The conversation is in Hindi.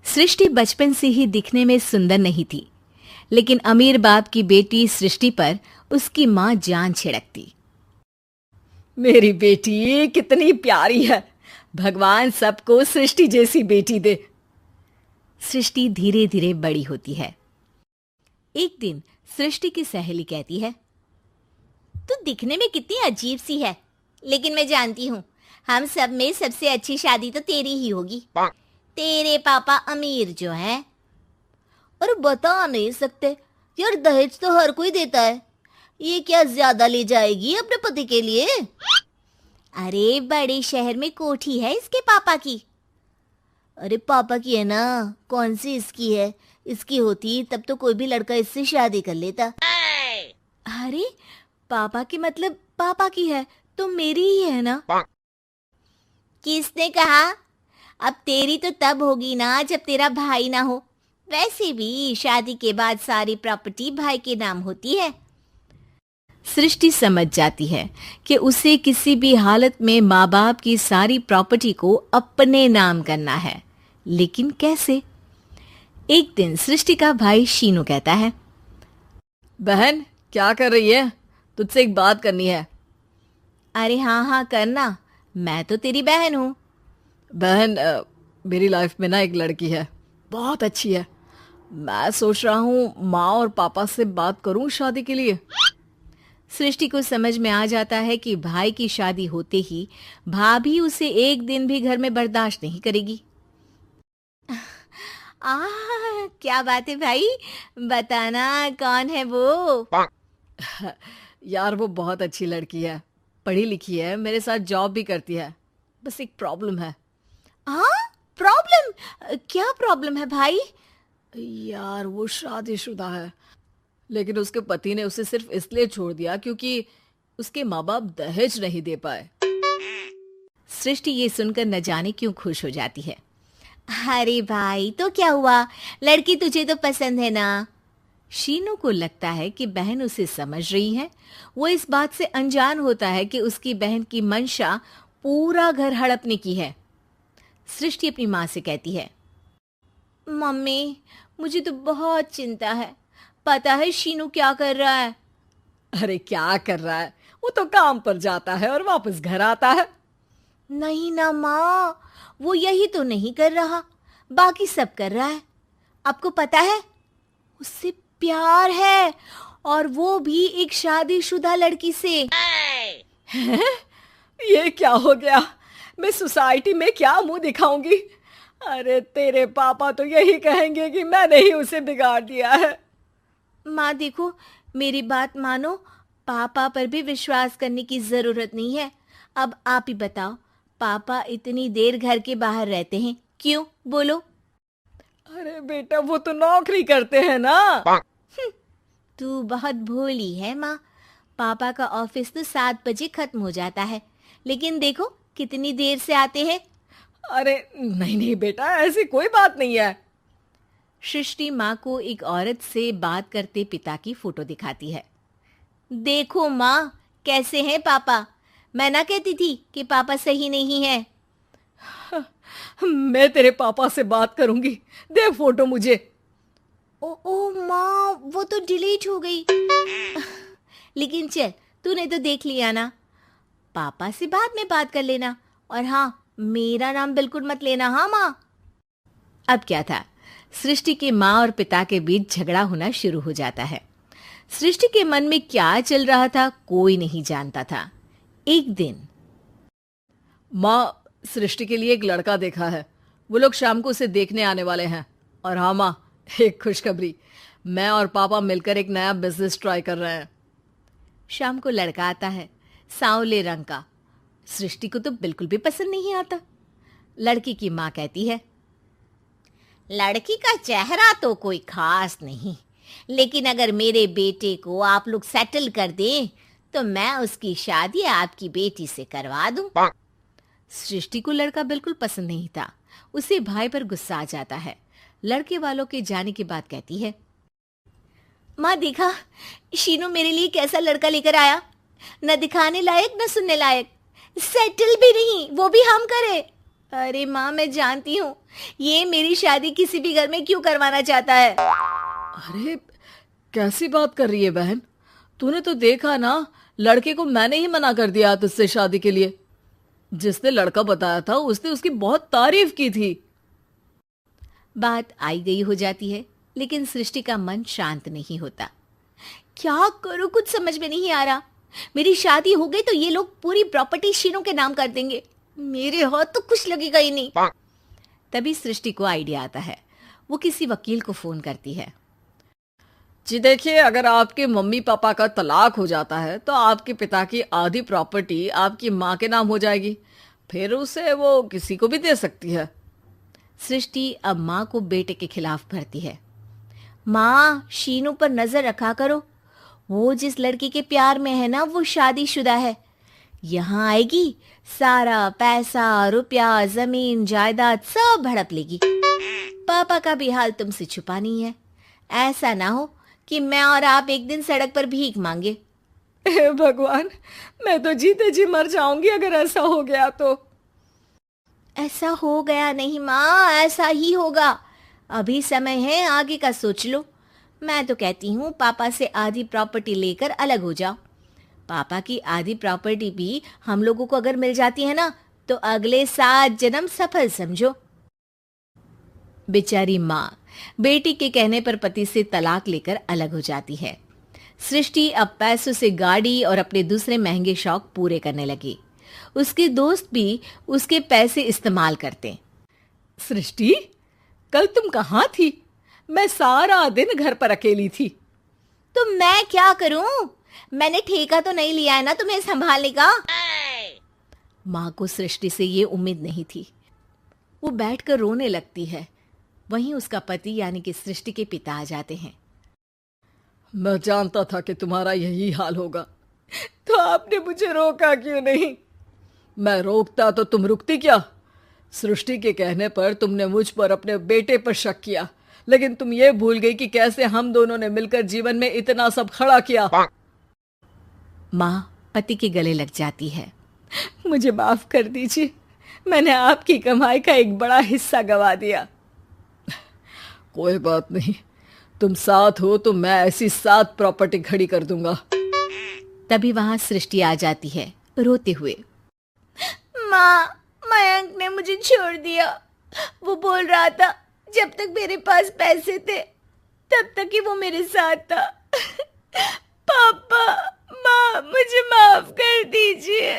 सृष्टि बचपन से ही दिखने में सुंदर नहीं थी, लेकिन अमीर बाप की बेटी सृष्टि पर उसकी माँ जान छिड़कती। मेरी बेटी कितनी प्यारी है, भगवान सबको सृष्टि जैसी बेटी दे। सृष्टि धीरे धीरे बड़ी होती है। एक दिन सृष्टि की सहेली कहती है, तू दिखने में कितनी अजीब सी है, लेकिन मैं जानती हूँ हम सब में सबसे अच्छी शादी तो तेरी ही होगी। तेरे पापा अमीर जो हैं। और बता नहीं सकते यार, दहेज तो हर कोई देता है, ये क्या ज्यादा ले जाएगी अपने पति के लिए? अरे बड़े शहर में कोठी है इसके पापा की। अरे पापा की है ना, कौन सी इसकी है? इसकी होती तब तो कोई भी लड़का इससे शादी कर लेता। अरे पापा की मतलब पापा की है तो मेरी ही है ना? किसने कहा? अब तेरी तो तब होगी ना जब तेरा भाई ना हो। वैसे भी शादी के बाद सारी प्रॉपर्टी भाई के नाम होती है। सृष्टि समझ जाती है कि उसे किसी भी हालत में माँ बाप की सारी प्रॉपर्टी को अपने नाम करना है, लेकिन कैसे? एक दिन सृष्टि का भाई शीनू कहता है, बहन क्या कर रही है? तुझसे एक बात करनी है। अरे हाँ हाँ करना, मैं तो तेरी बहन हूँ। बहन मेरी लाइफ में ना एक लड़की है, बहुत अच्छी है। मैं सोच रहा हूँ माँ और पापा से बात करूँ शादी के लिए। सृष्टि को समझ में आ जाता है कि भाई की शादी होते ही भाभी उसे एक दिन भी घर में बर्दाश्त नहीं करेगी। क्या बात है भाई, बताना कौन है वो? यार वो बहुत अच्छी लड़की है, पढ़ी लिखी है, मेरे साथ जॉब भी करती है। बस एक प्रॉब्लम है। प्रॉब्लम? क्या प्रॉब्लम है भाई? यार वो शादीशुदा है, लेकिन उसके पति ने उसे सिर्फ इसलिए छोड़ दिया क्योंकि उसके माँ बाप दहेज नहीं दे पाए। सृष्टि ये सुनकर न जाने क्यों खुश हो जाती है। अरे भाई तो क्या हुआ, लड़की तुझे तो पसंद है ना? शीनू को लगता है कि बहन उसे समझ रही है। वो इस बात से अनजान होता है कि उसकी बहन की मंशा पूरा घर हड़पने की है। सृष्टि अपनी माँ से कहती है, मम्मी मुझे तो बहुत चिंता है। पता है शीनू क्या कर रहा है? अरे क्या कर रहा है? वो तो काम पर जाता है और वापस घर आता है। नहीं ना माँ, वो यही तो नहीं कर रहा, बाकी सब कर रहा है। आपको पता है उससे प्यार है, और वो भी एक शादीशुदा लड़की से। ये क्या हो गया? मैं सोसाइटी में क्या मुंह दिखाऊंगी? अरे तेरे पापा तो यही कहेंगे कि मैंने ही उसे बिगाड़ दिया है। माँ देखो, मेरी बात मानो, पापा पर भी विश्वास करने की जरूरत नहीं है। अब आप ही बताओ, पापा इतनी देर घर के बाहर रहते हैं क्यों? बोलो। अरे बेटा वो तो नौकरी करते हैं ना। तू बहुत भोली है माँ। पापा का ऑफिस तो 7 बजे खत्म हो जाता है, लेकिन देखो कितनी देर से आते हैं। अरे नहीं नहीं बेटा, ऐसी कोई बात नहीं है। सृष्टि माँ को एक औरत से बात करते पिता की फोटो दिखाती है। देखो माँ, कैसे हैं पापा? मैं ना कहती थी कि पापा सही नहीं है। मैं तेरे पापा से बात करूंगी, दे फोटो मुझे। ओ माँ, वो तो डिलीट हो गई। लेकिन चल, तूने तो देख लिया ना। पापा से बाद में बात कर लेना, और हाँ, मेरा नाम बिल्कुल मत लेना। हाँ माँ। अब क्या था, सृष्टि के माँ और पिता के बीच झगड़ा होना शुरू हो जाता है। सृष्टि के मन में क्या चल रहा था कोई नहीं जानता था। एक दिन, माँ सृष्टि के लिए एक लड़का देखा है, वो लोग शाम को उसे देखने आने वाले हैं। और हाँ माँ, एक खुशखबरी, मैं और पापा मिलकर एक नया बिजनेस ट्राई कर रहे हैं। शाम को लड़का आता है, सांवले रंग का। सृष्टि को तो बिल्कुल भी पसंद नहीं आता। लड़की की माँ कहती है, लड़की का चेहरा तो कोई खास नहीं, लेकिन अगर मेरे बेटे को आप लोग सेटल कर दें तो मैं उसकी शादी आपकी बेटी से करवा दूं। सृष्टि को लड़का बिल्कुल पसंद नहीं था। उसे भाई पर गुस्सा आ जाता है। लड़के वालों के जाने के बाद कहती है, माँ देखा, शीनू मेरे लिए कैसा लड़का लेकर आया, न दिखाने लायक न सुनने लायक, सेटल भी नहीं, वो भी हम करे। अरे माँ, मैं जानती हूँ ये मेरी शादी किसी भी घर में क्यों करवाना चाहता है। अरे कैसी बात कर रही है बहन? तूने तो देखा ना, लड़के को मैंने ही मना कर दिया तुझसे शादी के लिए। जिसने लड़का बताया था उसने उसकी बहुत तारीफ की थी। बात आई गई हो जाती है, लेकिन सृष्टि का मन शांत नहीं होता। क्या करूं, कुछ समझ में नहीं आ रहा। मेरी शादी हो गई तो ये लोग पूरी प्रॉपर्टी शीनू के नाम कर देंगे, मेरे हाथ तो कुछ लगेगा ही नहीं। तभी सृष्टि को आइडिया आता है। वो किसी वकील को फोन करती है। जी देखिए, अगर आपके मम्मी पापा का तलाक हो जाता है तो आपके पिता की आधी प्रॉपर्टी आपकी माँ के नाम हो जाएगी, फिर उसे वो किसी को भी दे सकती है। सृष्टि अब माँ को बेटे के खिलाफ भरती है। माँ, शीनू पर नजर रखा करो, वो जिस लड़की के प्यार में है ना वो शादीशुदा है। यहाँ आएगी, सारा पैसा रुपया जमीन जायदाद सब हड़प लेगी। पापा का भी हाल तुमसे छुपा नहीं है। ऐसा ना हो कि मैं और आप एक दिन सड़क पर भीख मांगे। हे भगवान, मैं तो जीते जी मर जाऊंगी अगर ऐसा हो गया तो। ऐसा हो गया नहीं माँ, ऐसा ही होगा। अभी समय है, आगे का सोच लो। मैं तो कहती हूँ पापा से आधी प्रॉपर्टी लेकर अलग हो जाओ। पापा की आधी प्रॉपर्टी भी हम लोगों को अगर मिल जाती है ना तो अगले 7 जन्म सफल समझो। बेचारी माँ बेटी के कहने पर पति से तलाक लेकर अलग हो जाती है। सृष्टि अब पैसों से गाड़ी और अपने दूसरे महंगे शौक पूरे करने लगी। उसके दोस्त भी उसके पैसे इस्तेमाल करते। सृष्टि, कल तुम कहाँ थी? मैं सारा दिन घर पर अकेली थी। तो मैं क्या करूं? मैंने ठेका तो नहीं लिया है ना तुम्हें संभालने का। माँ को सृष्टि से ये उम्मीद नहीं थी। वो बैठकर रोने लगती है। वहीं उसका पति यानी कि सृष्टि के पिता आ जाते हैं। मैं जानता था कि तुम्हारा यही हाल होगा, तो आपने मुझे रोका क्यों नहीं? मैं रोकता तो तुम रुकती क्या? सृष्टि के कहने पर तुमने मुझ पर अपने बेटे पर शक किया, लेकिन तुम ये भूल गई कि कैसे हम दोनों ने मिलकर जीवन में इतना सब खड़ा किया। माँ पति के गले लग जाती है। मुझे माफ कर दीजिए, मैंने आपकी कमाई का एक बड़ा हिस्सा गवा दिया। कोई बात नहीं, तुम साथ हो तो मैं ऐसी 7 प्रॉपर्टी खड़ी कर दूंगा। तभी वहां सृष्टि आ जाती है रोते हुए। माँ, मयंक ने मुझे छोड़ दिया। वो बोल रहा था जब तक मेरे पास पैसे थे तब तक ही वो मेरे साथ था। पापा, माँ, मुझे माफ कर दीजिए।